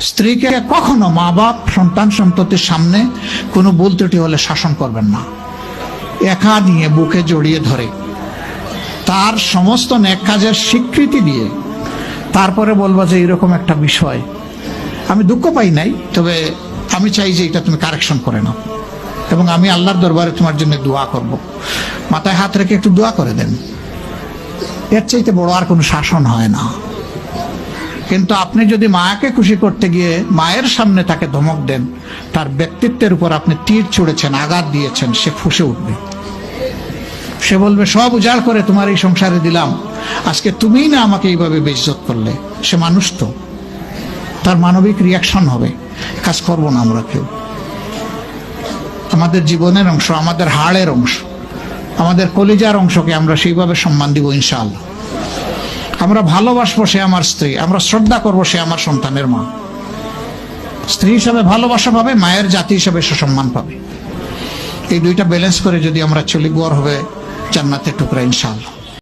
স্ত্রীকে কখনো মা বাপ সন্তান সন্ততির সামনে কোনো ভুল ত্রুটি হলে শাসন করবেন না। একা নিয়ে বুকে জড়িয়ে ধরে তার সমস্ত নেক কাজের স্বীকৃতি দিয়ে তারপরে বলবো যে এরকম একটা বিষয় আমি দুঃখ পাই নাই, তবে আমি চাই যে এটা তুমি কারেকশন করে নাও এবং আমি আল্লাহর দরবারে তোমার জন্য দোয়া করব। মাথায় হাত রেখে একটু দোয়া করে দেন। এর চাইতে বড় আর কোনো শাসন হয় না। কিন্তু আপনি যদি মাকে খুশি করতে গিয়ে মায়ের সামনে তাকে ধমক দেন, তার ব্যক্তিত্বের উপর আপনি তীর ছুঁড়েছেন, আঘাত দিয়েছেন, সে ফুঁসে উঠবে। সে বলবে সব উজাড় করে তোমার এই সংসারে দিলাম, আজকে তুমিই না আমাকে এইভাবে বেইজ্জত করলে। সে মানুষ তো, তার মানবিক রিয়াকশন হবে। কাজ করবো না আমরা কেউ। আমাদের জীবনের অংশ, আমাদের হাড়ের অংশ, আমাদের কলিজার অংশকে আমরা সেইভাবে সম্মান দিব ইনশাআল্লাহ। আমরা ভালোবাসবো সে আমার স্ত্রী, আমরা শ্রদ্ধা করবো সে আমার সন্তানের মা। স্ত্রী হিসাবে ভালোবাসা পাবে, মায়ের জাতি হিসাবে সে সম্মান পাবে। এই দুইটা ব্যালেন্স করে যদি আমরা চলি, গড় হবে জান্নাতের টুকরা ইনশাআল্লাহ।